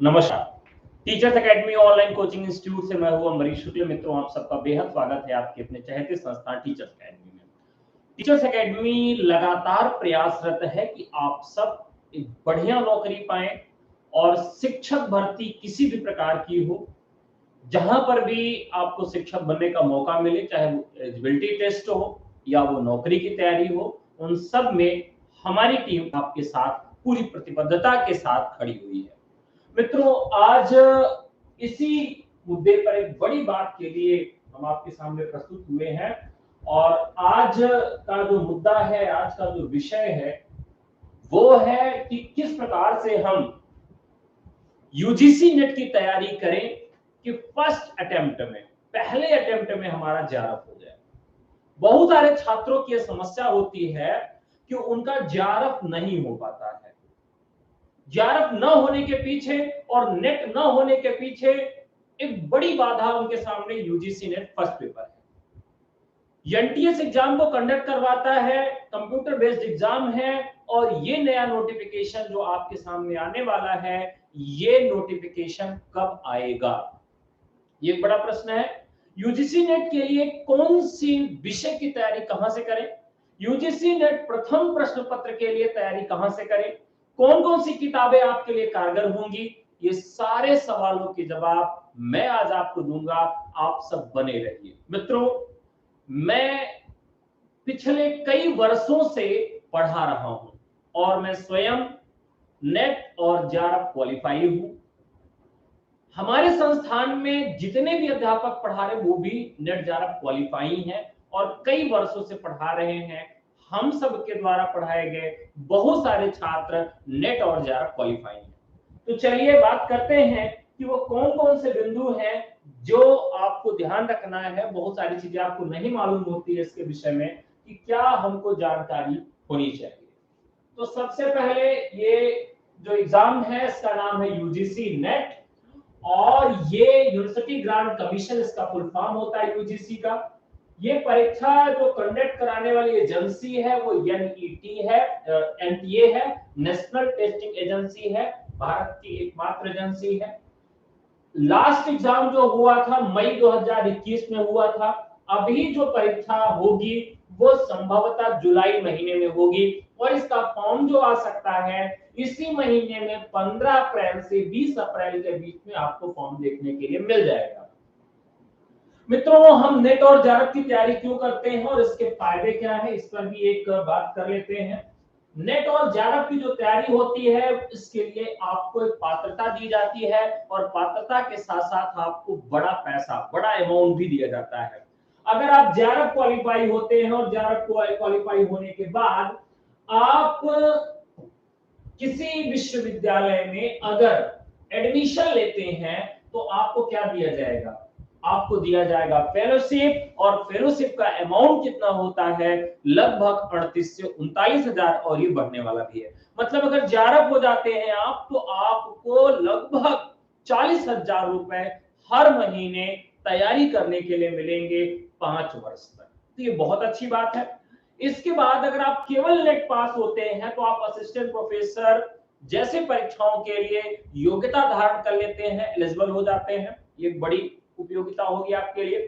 नमस्कार। Teachers academy online coaching institute से मैं हूं अमरीश शुक्ल। मित्रों, आप सबका बेहद स्वागत है आपके अपने चहेते संस्थान टीचर्स एकेडमी में। टीचर्स एकेडमी लगातार प्रयासरत है कि आप सब एक बढ़िया नौकरी पाएं और शिक्षक भर्ती किसी भी प्रकार की हो, जहां पर भी आपको शिक्षक बनने का मौका मिले, चाहे वो एलिजिबिलिटी टेस्ट हो या वो नौकरी की तैयारी हो, उन सब में हमारी टीम आपके साथ पूरी प्रतिबद्धता के साथ खड़ी हुई है। मित्रों, आज इसी मुद्दे पर एक बड़ी बात के लिए हम आपके सामने प्रस्तुत हुए हैं और आज का जो मुद्दा है, आज का जो विषय है, वो है कि किस प्रकार से हम यूजीसी नेट की तैयारी करें कि फर्स्ट अटेम्प्ट में, पहले अटेम्प्ट में हमारा जेआरएफ हो जाए। बहुत सारे छात्रों की समस्या होती है कि उनका जेआरएफ नहीं हो पाता है। जेआरएफ न होने के पीछे और नेट न होने के पीछे एक बड़ी बाधा उनके सामने यूजीसी नेट फर्स्ट पेपर है। एनटीएस एग्जाम को कंडक्ट करवाता है, कंप्यूटर बेस्ड एग्जाम है और ये नया नोटिफिकेशन जो आपके सामने आने वाला है, ये नोटिफिकेशन कब आएगा, ये एक बड़ा प्रश्न है। यूजीसी नेट के लिए कौन सी विषय की तैयारी कहां से करें, यूजीसी नेट प्रथम प्रश्न पत्र के लिए तैयारी कहां से करें, कौन कौन सी किताबें आपके लिए कारगर होंगी, ये सारे सवालों के जवाब मैं आज आपको दूंगा। आप सब बने रहिए। मित्रों, मैं पिछले कई वर्षों से पढ़ा रहा हूं और मैं स्वयं नेट और जेआरएफ क्वालिफाई हूं। हमारे संस्थान में जितने भी अध्यापक पढ़ा रहे वो भी नेट जेआरएफ क्वालिफाई हैं और कई वर्षों से पढ़ा रहे हैं। हम सब के द्वारा पढ़ाए गए बहुत सारे छात्र नेट और जेआरएफ क्वालिफाई हैं। तो चलिए बात करते हैं कि वो कौन कौन से बिंदु हैं जो आपको ध्यान रखना है। बहुत सारी चीजें आपको नहीं मालूम होती है इसके विषय में कि क्या हमको जानकारी होनी चाहिए। तो सबसे पहले ये जो एग्जाम है इसका नाम है यूजीसी नेट और ये यूनिवर्सिटी ग्रांट कमीशन इसका फुल फॉर्म होता है यूजीसी का। ये परीक्षा जो कंडक्ट कराने वाली एजेंसी है वो एनईटी है, एनटीए है, नेशनल टेस्टिंग एजेंसी है, भारत की एकमात्र एजेंसी है। लास्ट एग्जाम जो हुआ था मई 2021 में हुआ था। अभी जो परीक्षा होगी वो संभवतः जुलाई महीने में होगी और इसका फॉर्म जो आ सकता है इसी महीने में 15 अप्रैल से 20 अप्रैल के बीच में आपको फॉर्म देखने के लिए मिल जाएगा। मित्रों, हम नेट और जेआरएफ की तैयारी क्यों करते हैं और इसके फायदे क्या है, इस पर भी एक बात कर लेते हैं। नेट और जेआरएफ की जो तैयारी होती है इसके लिए आपको एक पात्रता दी जाती है और पात्रता के साथ साथ आपको बड़ा पैसा, बड़ा अमाउंट भी दिया जाता है। अगर आप जेआरएफ क्वालिफाई होते हैं और जेआरएफ क्वालिफाई होने के बाद आप किसी विश्वविद्यालय में अगर एडमिशन लेते हैं तो आपको क्या दिया जाएगा, आपको दिया जाएगा फेलोशिप और फेलोशिप का अमाउंट कितना होता है, लगभग 38 से 39 हजार और ये बढ़ने वाला भी है। मतलब अगर जेआरएफ हो जाते हैं आप तो आपको लगभग 40,000 रुपए हर महीने तैयारी करने के लिए मिलेंगे 5 वर्ष तक। तो ये बहुत अच्छी बात है। इसके बाद अगर आप केवल नेट पास होते हैं तो आप असिस्टेंट प्रोफेसर जैसे परीक्षाओं के लिए योग्यता धारण कर लेते हैं, एलिजिबल हो जाते हैं। ये बड़ी उपयोगिता होगी आपके लिए।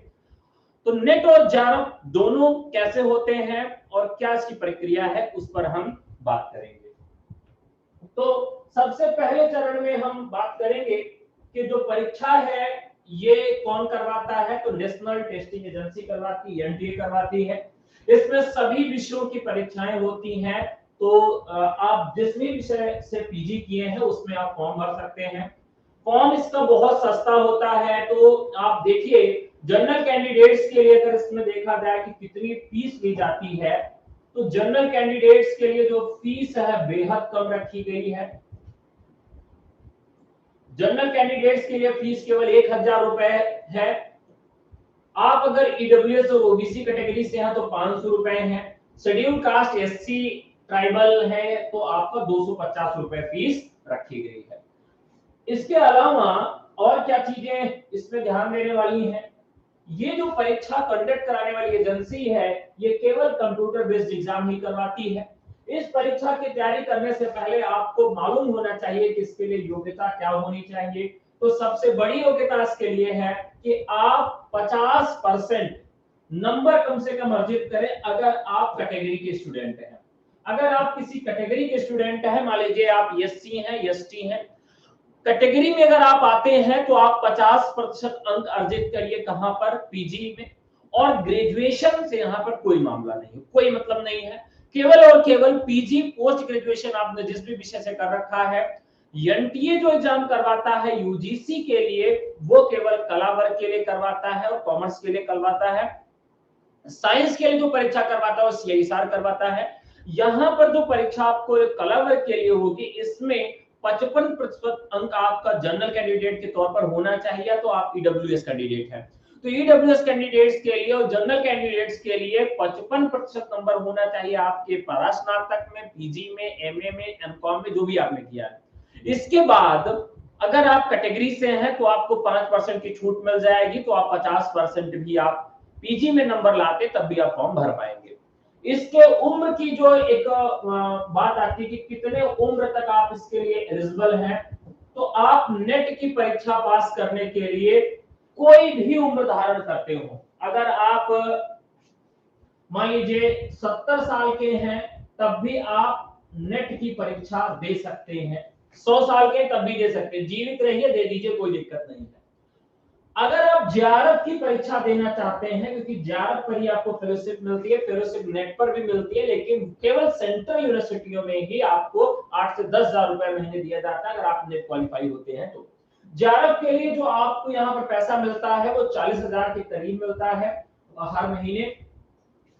तो नेट और जेआरएफ दोनों कैसे होते हैं और क्या इसकी प्रक्रिया है उस पर हम बात करेंगे। तो सबसे पहले चरण में हम बात करेंगे कि जो परीक्षा है ये कौन करवाता है, तो नेशनल टेस्टिंग एजेंसी करवाती है, एनटीए करवाती है। इसमें सभी विषयों की परीक्षाएं होती हैं। तो आप जिस भी विषय से पीजी किए हैं उसमें आप फॉर्म भर सकते हैं। फॉर्म इसका बहुत सस्ता होता है। तो आप देखिए जनरल कैंडिडेट्स के लिए अगर इसमें देखा जाए कि कितनी फीस ली जाती है, तो जनरल कैंडिडेट्स के लिए जो फीस है बेहद कम रखी गई है। जनरल कैंडिडेट्स के लिए फीस केवल 1,000 रुपए है। आप अगर ईडब्ल्यूएस और ओबीसी कैटेगरी से हैं तो 500 रुपए है। शेड्यूल कास्ट एससी ट्राइबल है तो आपका 250 रुपए फीस रखी गई है। इसके अलावा और क्या चीजें इसमें ध्यान देने वाली हैं, ये जो परीक्षा कंडक्ट कराने वाली एजेंसी है ये केवल कंप्यूटर बेस्ड एग्जाम ही करवाती है। इस परीक्षा की तैयारी करने से पहले आपको मालूम होना चाहिए कि इसके लिए योग्यता क्या होनी चाहिए। तो सबसे बड़ी योग्यता इसके लिए है कि आप 50% नंबर कम से कम अर्जित करें अगर आप कैटेगरी के स्टूडेंट हैं। अगर आप किसी कैटेगरी के स्टूडेंट हैं, मान लीजिए आप एससी हैं, एसटी हैं, कैटेगरी में अगर आप आते हैं तो आप 50% अंक अर्जित करिए। कहां पर? पीजी में। और ग्रेजुएशन से यहां पर कोई मामला नहीं, कोई मतलब नहीं है। केवल और केवल पीजी पोस्ट ग्रेजुएशन आपने जिस भी विषय से कर रखा है, एनटीए जो एग्जाम करवाता है यूजीसी के लिए, वो केवल कला वर्ग के लिए करवाता है और कॉमर्स के लिए करवाता है। साइंस के लिए जो परीक्षा करवाता है वो सीआईएसआर करवाता है। यहां पर जो परीक्षा आपको कला वर्ग के लिए होगी, इसमें 55% अंक आपका जनरल कैंडिडेट के तौर पर होना चाहिए, तो आप ईडब्ल्यूएस कैंडिडेट है। तो ईडब्ल्यूएस कैंडिडेट्स के लिए और जनरल कैंडिडेट्स के लिए 55% नंबर होना चाहिए आपके परास्नातक में, पीजी में, एमए में, एमकॉम में, जो भी आपने किया है। इसके बाद अगर आप कैटेगरी से हैं तो आपको 5% की छूट मिल जाएगी, तो आप 50% भी आप पीजी में नंबर लाते तब भी आप फॉर्म भर पाएंगे। इसके उम्र की जो एक बात आती है कि कितने उम्र तक आप इसके लिए एलिजिबल हैं, तो आप नेट की परीक्षा पास करने के लिए कोई भी उम्र धारण करते हो। अगर आप मान लीजिए 70 साल के हैं तब भी आप नेट की परीक्षा दे सकते हैं, 100 साल के तब भी दे सकते हैं, जीवित रहिए दे दीजिए, कोई दिक्कत नहीं है। अगर आप जेआरएफ की परीक्षा देना चाहते हैं, क्योंकि जेआरएफ पर ही आपको फेलोशिप मिलती है, फेलोशिप नेट पर भी मिलती है, लेकिन केवल सेंट्रल यूनिवर्सिटियों में ही आपको 8 से 10,000 रुपए महीने दिया जाता है अगर आप नेट क्वालिफाई होते हैं तो। जेआरएफ के लिए जो आपको यहाँ पर पैसा मिलता है वो 40,000 के करीब मिलता है हर महीने।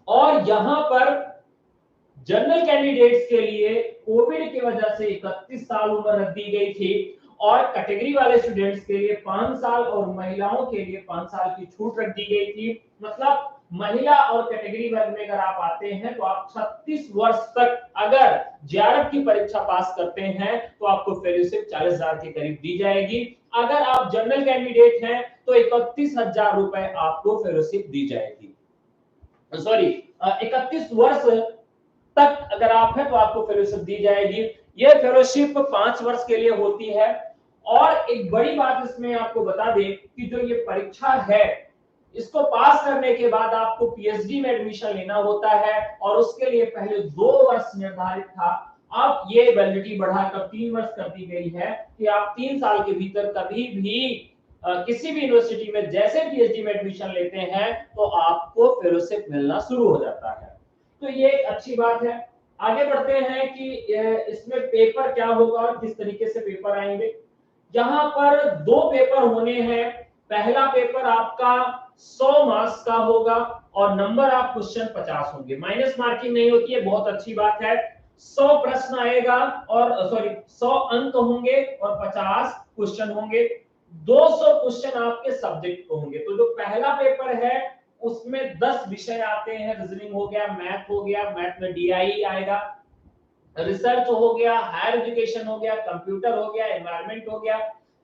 और यहाँ पर जनरल कैंडिडेट्स के लिए कोविड की वजह से 31 साल उम्र रख दी गई थी, और कैटेगरी वाले स्टूडेंट्स के लिए 5 साल और महिलाओं के लिए 5 साल की छूट रख दी गई थी। मतलब महिला और कैटेगरी वर्ग में अगर आप आते हैं तो आप 36 वर्ष तक अगर जेआरएफ की परीक्षा पास करते हैं तो आपको फेलोशिप 40,000 के करीब दी जाएगी। अगर आप जनरल कैंडिडेट हैं तो 31,000 रुपए आपको फेलोशिप दी जाएगी। सॉरी, 31 वर्ष तक अगर आप हैं तो आपको फेलोशिप दी जाएगी। यह फेलोशिप 5 वर्ष के लिए होती है। और एक बड़ी बात इसमें आपको बता दें कि जो ये परीक्षा है, इसको पास करने के बाद आपको पीएचडी में एडमिशन लेना होता है, और उसके लिए पहले 2 वर्ष निर्धारित था। अब ये वैलिडिटी बढ़ाकर 3 वर्ष कर दी गई है कि आप 3 साल के भीतर कभी भी किसी भी यूनिवर्सिटी में जैसे पीएचडी में एडमिशन लेते हैं तो आपको फेलोशिप मिलना शुरू हो जाता है। तो ये एक अच्छी बात है। आगे बढ़ते हैं कि इसमें पेपर क्या होगा और किस तरीके से पेपर आएंगे। यहाँ पर 2 पेपर होने हैं। पहला पेपर आपका 100 मार्क्स का होगा और नंबर आप क्वेश्चन 50 होंगे, माइनस मार्किंग नहीं होती है, बहुत अच्छी बात है। 100 प्रश्न आएगा और 100 अंक होंगे और 50 क्वेश्चन होंगे। 200 क्वेश्चन आपके सब्जेक्ट को होंगे। तो जो पहला पेपर है उसमें 10 विषय आते हैं, रीजनिंग हो गया, मैथ हो गया, मैथ में डीआई आएगा, रिसर्च हो गया, हायर एजुकेशन हो गया, कंप्यूटर हो गया, एनवायरनमेंट हो गया।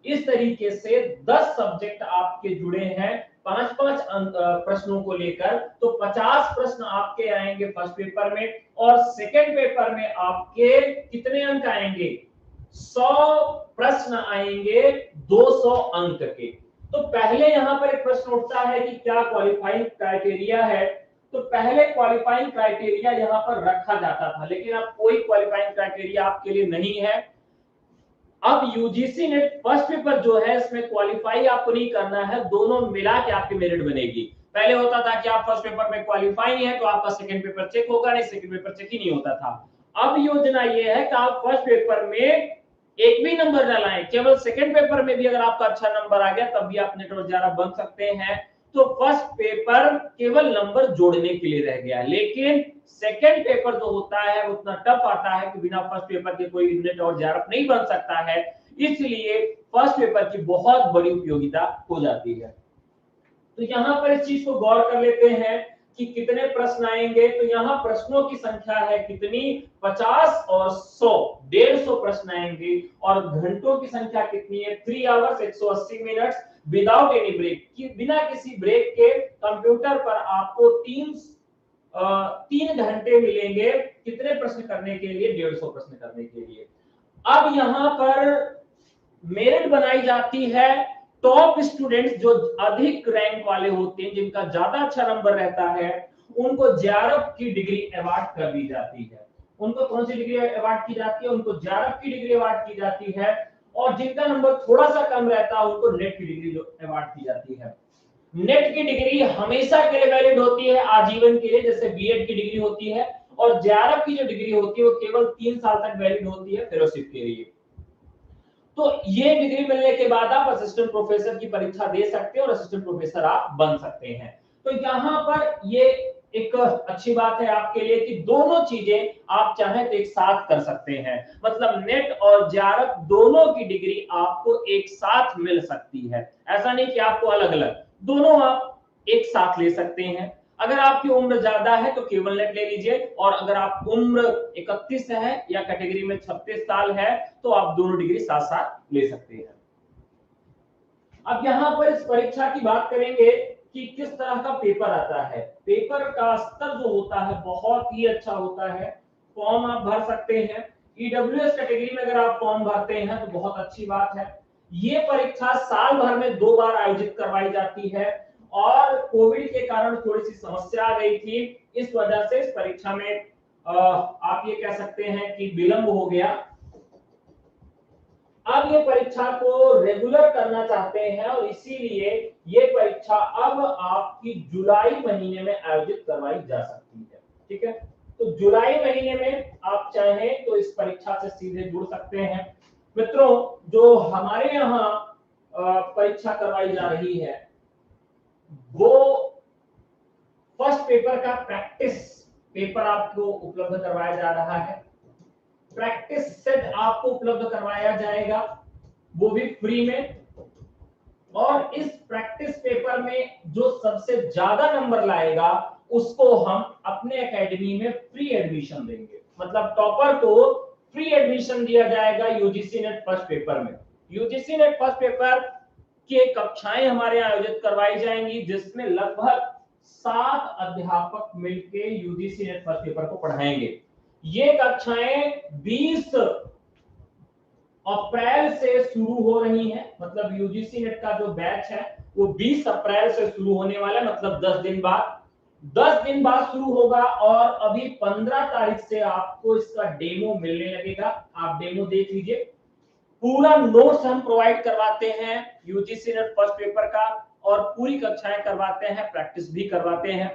इस तरीके से 10 सब्जेक्ट आपके जुड़े हैं 5-5 प्रश्नों को लेकर। तो 50 प्रश्न आपके आएंगे फर्स्ट पेपर में, और सेकंड पेपर में आपके कितने अंक आएंगे? 100 प्रश्न आएंगे 200 अंक के। तो पहले यहां पर एक प्रश्न उठता है कि क्या क्वालिफाइंग क्राइटेरिया है। तो पहले क्वालिफाइंग क्राइटेरिया यहां पर रखा जाता था, लेकिन अब कोई क्वालिफाइंग क्राइटेरिया आपके लिए नहीं है। अब यूजीसी ने फर्स्ट पेपर जो है इसमें क्वालिफाई आपको नहीं करना है, दोनों मिला के आपकी मेरिट बनेगी। पहले होता था कि आप फर्स्ट पेपर में क्वालिफाई नहीं है तो आपका सेकंड पेपर चेक होगा नहीं, सेकंड पेपर चेक ही नहीं होता था। अब योजना ये है कि आप फर्स्ट पेपर में एक भी नंबर न लाएं, केवल सेकंड पेपर में भी अगर आपका अच्छा नंबर आ गया तब भी आप नेट और जेआरएफ बन सकते हैं। तो फर्स्ट पेपर केवल नंबर जोड़ने के लिए रह गया, लेकिन सेकंड पेपर जो होता है उतना टफ आता है कि बिना फर्स्ट पेपर के कोई नेट और जेआरएफ नहीं बन सकता है। इसलिए फर्स्ट पेपर की बहुत बड़ी उपयोगिता हो जाती है। तो यहां पर इस चीज को गौर कर लेते हैं कि कितने प्रश्न आएंगे। तो यहाँ प्रश्नों की संख्या है कितनी? 50 और 100, 150 प्रश्न आएंगे। और घंटों की संख्या कितनी है? 3 hours 180 minutes without any break, बिना किसी ब्रेक के कंप्यूटर पर आपको 3 घंटे मिलेंगे कितने प्रश्न करने के लिए? 150 प्रश्न करने के लिए। अब यहां पर मेरिट बनाई जाती है टॉप स्टूडेंट्स जो अधिक रैंक वाले होते हैं, जिनका ज्यादा अच्छा नंबर रहता है, उनको जेआरएफ की डिग्री अवार्ड कर दी जाती है। उनको कौन सी डिग्री अवार्ड की जाती है? उनको जेआरएफ की डिग्री अवार्ड की जाती है। और जिनका नंबर थोड़ा सा कम रहता है उनको नेट की डिग्री अवार्ड की जाती है। नेट की डिग्री हमेशा के लिए वैलिड होती है, आजीवन के लिए, जैसे बीएड की डिग्री होती है। और जेआरएफ की जो डिग्री होती है वो केवल 3 साल तक वैलिड होती है फेलोशिप के लिए। तो ये डिग्री मिलने के बाद आप असिस्टेंट प्रोफेसर की परीक्षा दे सकते हैं और असिस्टेंट प्रोफेसर आप बन सकते हैं। तो यहाँ पर ये एक अच्छी बात है आपके लिए कि दोनों चीजें आप चाहें तो एक साथ कर सकते हैं। मतलब नेट और जेआरएफ दोनों की डिग्री आपको एक साथ मिल सकती है। ऐसा नहीं कि आपको अलग अलग, दोनों आप एक साथ ले सकते हैं। अगर आपकी उम्र ज्यादा है तो केवल नेट ले लीजिए, और अगर आप उम्र 31 है या कैटेगरी में 36 साल है तो आप दोनों डिग्री साथ साथ ले सकते हैं। अब यहां पर इस परीक्षा की बात करेंगे कि किस तरह का पेपर आता है। पेपर का स्तर जो होता है बहुत ही अच्छा होता है। फॉर्म आप भर सकते हैं। ईडब्ल्यूएस कैटेगरी में अगर आप फॉर्म भरते हैं तो बहुत अच्छी बात है। ये परीक्षा साल भर में 2 बार आयोजित करवाई जाती है, और कोविड के कारण थोड़ी सी समस्या आ गई थी, इस वजह से इस परीक्षा में आप ये कह सकते हैं कि विलंब हो गया। अब ये परीक्षा को रेगुलर करना चाहते हैं और इसीलिए ये परीक्षा अब आपकी जुलाई महीने में आयोजित करवाई जा सकती है। ठीक है, तो जुलाई महीने में आप चाहें तो इस परीक्षा से सीधे जुड़ सकते हैं। मित्रों, जो हमारे यहाँ परीक्षा करवाई जा रही है वो फर्स्ट पेपर का प्रैक्टिस पेपर आपको उपलब्ध करवाया जा रहा है। प्रैक्टिस सेट आपको उपलब्ध करवाया जाएगा, वो भी फ्री में। और इस प्रैक्टिस पेपर में जो सबसे ज्यादा नंबर लाएगा उसको हम अपने एकेडमी में फ्री एडमिशन देंगे। मतलब टॉपर को फ्री एडमिशन दिया जाएगा यूजीसी नेट फर्स्ट पेपर में। यूजीसी नेट फर्स्ट पेपर की कक्षाएं हमारे आयोजित करवाई जाएंगी, जिसमें लगभग 7 अध्यापक मिलकर यूजीसी नेट फर्स्ट पेपर को पढ़ाएंगे। ये कक्षाएं 20 अप्रैल से शुरू हो रही हैं। मतलब यूजीसी नेट का जो बैच है वो 20 अप्रैल से शुरू होने वाला है, मतलब 10 दिन बाद। 10 दिन बाद शुरू होगा, और अभी 15 तारीख से आपको इसका डेमो मिलने लगेगा। आप डेमो देख लीजिए। पूरा नोट्स हम प्रोवाइड करवाते हैं यूजीसी नेट फर्स्ट पेपर का, और पूरी कक्षाएं करवाते हैं, प्रैक्टिस भी करवाते हैं।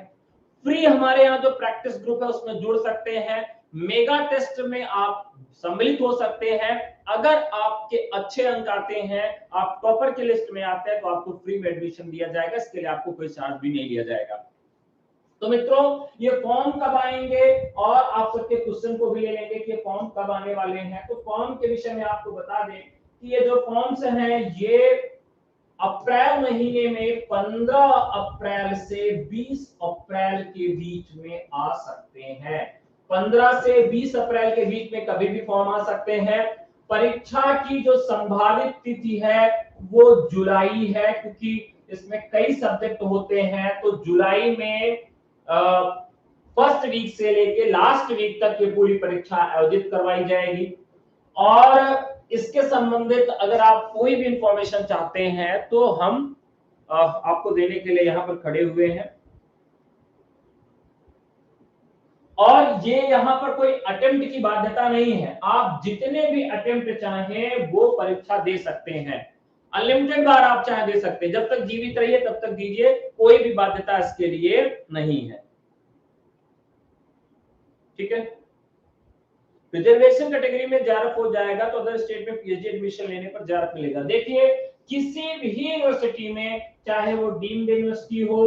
फ्री हमारे यहाँ जो प्रैक्टिस ग्रुप है उसमें जुड़ सकते हैं। मेगा टेस्ट में आप सम्मिलित हो सकते हैं। अगर आपके अच्छे अंक आते हैं, आप टॉपर की लिस्ट में आते हैं, तो आपको फ्री में एडमिशन दिया जाएगा। इसके लिए आपको कोई चार्ज भी नहीं लिया जाएगा। तो मित्रों, ये फॉर्म कब आएंगे और आप सबके क्वेश्चन को भी ले लेंगे कि फॉर्म कब आने वाले हैं। तो फॉर्म के विषय में आपको बता दें कि ये जो फॉर्म्स हैं ये अप्रैल महीने में 15 अप्रैल से 20 अप्रैल के बीच में आ सकते हैं। 15 से 20 अप्रैल के बीच में कभी भी फॉर्म आ सकते हैं। परीक्षा की जो संभावित तिथि है वो जुलाई है, क्योंकि इसमें कई सब्जेक्ट होते हैं। तो जुलाई में फर्स्ट वीक से लेके लास्ट वीक तक ये पूरी परीक्षा आयोजित करवाई जाएगी। और इसके संबंधित अगर आप कोई भी इंफॉर्मेशन चाहते हैं तो हम आपको देने के लिए यहां पर खड़े हुए हैं। और ये यहाँ पर कोई अटेम्प्ट की बाध्यता नहीं है। आप जितने भी अटेम्प्ट चाहें वो परीक्षा दे सकते हैं। अनलिमिटेड बार आप चाहे दे सकते हैं, जब तक जीवित रहिए तब तक दीजिए, कोई भी बाध्यता इसके लिए नहीं है। ठीक है, रिजर्वेशन कैटेगरी में जेआरएफ हो जाएगा तो अदर स्टेट में पीएचडी एडमिशन लेने पर जेआरएफ मिलेगा। देखिए, किसी भी यूनिवर्सिटी में, चाहे वो डीम्ड यूनिवर्सिटी हो,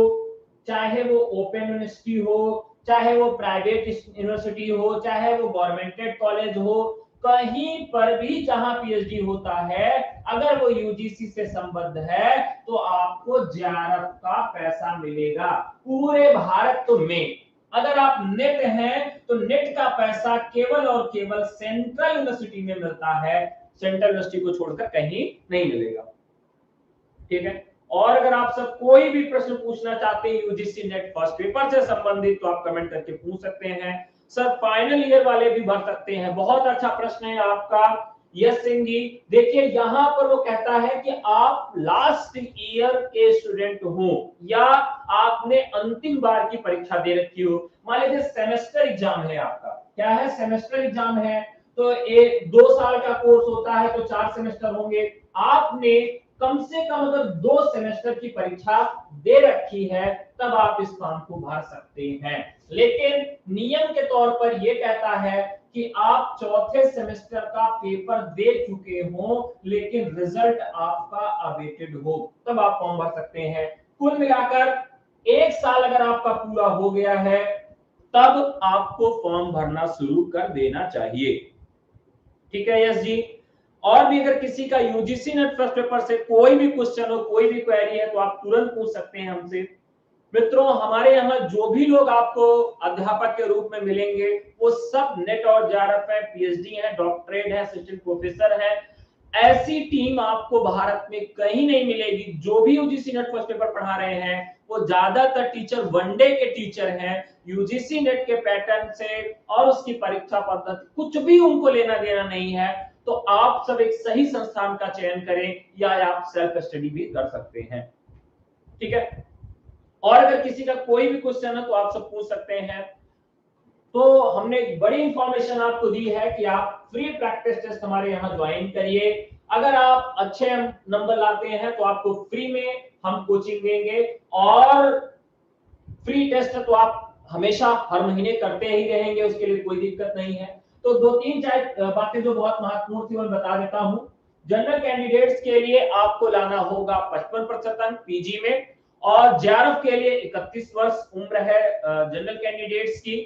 चाहे वो ओपन यूनिवर्सिटी हो, चाहे वो प्राइवेट यूनिवर्सिटी हो, चाहे वो गवर्नमेंटेड कॉलेज हो, कहीं पर भी जहां पीएचडी होता है, अगर वो यूजीसी से संबद्ध है तो आपको जेआरएफ का पैसा मिलेगा पूरे भारत में। अगर आप नेट हैं तो नेट का पैसा केवल और केवल सेंट्रल यूनिवर्सिटी में मिलता है, सेंट्रल यूनिवर्सिटी को छोड़कर कहीं नहीं मिलेगा। ठीक है, और अगर आप सब कोई भी प्रश्न पूछना चाहते हैं यूजीसी नेट फर्स्ट पेपर से संबंधित तो आप कमेंट करके पूछ सकते हैं। सर फाइनल ईयर वाले भी भर सकते हैं। बहुत अच्छा प्रश्न है आपका यश सिंह जी। देखिए यहां पर वो कहता है कि आप लास्ट ईयर के स्टूडेंट हो या आपने अंतिम बार की परीक्षा दे रखी हो, मान लीजिए सेमेस्टर एग्जाम है आपका, क्या है सेमेस्टर एग्जाम है, तो एक 2 साल का कोर्स होता है तो 4 सेमेस्टर होंगे। आपने कम से कम अगर 2 सेमेस्टर की परीक्षा दे रखी है तब आप इस फॉर्म को भर सकते हैं। लेकिन नियम के तौर पर यह कहता है कि आप चौथे सेमेस्टर का पेपर दे चुके हो लेकिन रिजल्ट आपका अवेटेड हो, तब आप फॉर्म भर सकते हैं। कुल मिलाकर 1 साल अगर आपका पूरा हो गया है तब आपको फॉर्म भरना शुरू कर देना चाहिए। ठीक है यस जी। और भी अगर किसी का यूजीसी नेट फर्स्ट पेपर से कोई भी क्वेश्चन हो, कोई भी क्वेरी है तो आप तुरंत पूछ सकते हैं हमसे। मित्रों हमारे यहाँ जो भी लोग आपको अध्यापक के रूप में मिलेंगे वो सब नेट और जेआरएफ है, पीएचडी है, डॉक्टरेट है, असिस्टेंट प्रोफेसर है। ऐसी टीम आपको भारत में कहीं नहीं मिलेगी। जो भी यूजीसी नेट फर्स्ट पेपर पढ़ा रहे हैं वो ज्यादातर टीचर वनडे के टीचर हैं। यूजीसी नेट के पैटर्न से और उसकी परीक्षा पद्धति कुछ भी उनको लेना देना नहीं है। तो आप सब एक सही संस्थान का चयन करें या आप सेल्फ स्टडी भी कर सकते हैं। ठीक है, और अगर किसी का कोई भी क्वेश्चन है तो आप सब पूछ सकते हैं। तो हमने एक बड़ी इंफॉर्मेशन आपको दी है कि आप फ्री प्रैक्टिस टेस्ट हमारे यहाँ ज्वाइन करिए। अगर आप अच्छे नंबर लाते हैं तो आपको फ्री में हम कोचिंग देंगे, और फ्री टेस्ट तो आप हमेशा हर महीने करते ही रहेंगे, उसके लिए कोई दिक्कत नहीं है। तो 2-3 बातें जो बहुत महत्वपूर्ण थी मैं बता देता हूं। जनरल कैंडिडेट्स के लिए आपको लाना होगा 55% अंक पीजी में, और जेआरएफ के लिए 31 वर्ष उम्र है जनरल कैंडिडेट्स की।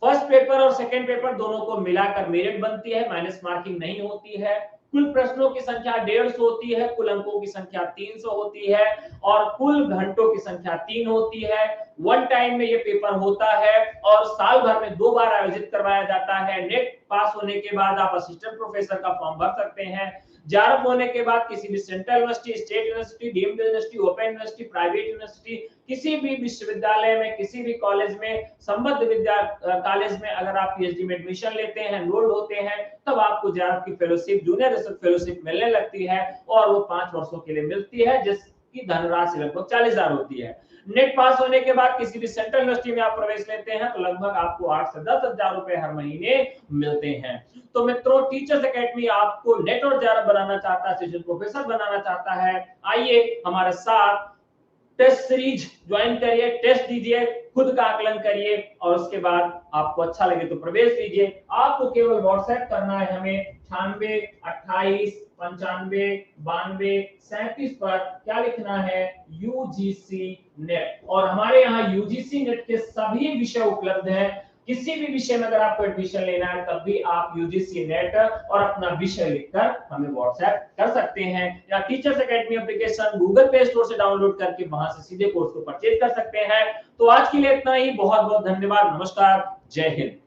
फर्स्ट पेपर और सेकंड पेपर दोनों को मिलाकर मेरिट बनती है, माइनस मार्किंग नहीं होती है। कुल प्रश्नों की संख्या 150 होती है, कुल अंकों की संख्या 300 होती है, और कुल घंटों की संख्या 3 होती है। वन टाइम में ये पेपर होता है और साल भर में 2 बार आयोजित करवाया जाता है। नेट पास होने के बाद आप असिस्टेंट प्रोफेसर का फॉर्म भर सकते हैं। जेआरएफ होने के बाद किसी भी central university, state university, deemed university, open university, private university, किसी भी विश्वविद्यालय में, किसी भी कॉलेज में, संबद्ध विद्या कॉलेज में अगर आप पीएचडी में एडमिशन लेते हैं, एनरोल्ड होते हैं, तब आपको जेआरएफ की फेलोशिप, जूनियर रिसर्च फेलोशिप मिलने लगती है, और वो 5 वर्षों के लिए मिलती है, जिसकी धनराशि लगभग 40,000 होती है। नेट पास होने के बाद किसी भी सेंट्रल यूनिवर्सिटी में आप प्रवेश लेते हैं तो लगभग आपको 8 से 10,000 रुपए हर महीने मिलते हैं। तो मित्रों, टीचर्स एकेडमी आपको नेट और जेआरएफ बनाना चाहता है, असिस्टेंट प्रोफेसर बनाना चाहता है। आइए हमारे साथ टेस्ट सीरीज ज्वाइन करिए, टेस्ट दीजिए, खुद का आकलन करिए, और उसके बाद आपको अच्छा लगे तो प्रवेश लीजिए। आपको केवल व्हाट्सएप करना है हमें 98 28 95 92 37 पर, क्या लिखना है, यूजीसी नेट। और हमारे यहाँ यूजीसी नेट के सभी विषय उपलब्ध हैं। किसी भी विषय में अगर आपको एडमिशन लेना है तब भी आप यूजीसी नेट और अपना विषय लिखकर हमें व्हाट्सएप कर सकते हैं, या teachers academy application Google play store से डाउनलोड करके वहां से सीधे कोर्स को परचेज कर सकते हैं। तो आज के लिए इतना ही, बहुत बहुत धन्यवाद, नमस्कार, जय हिंद।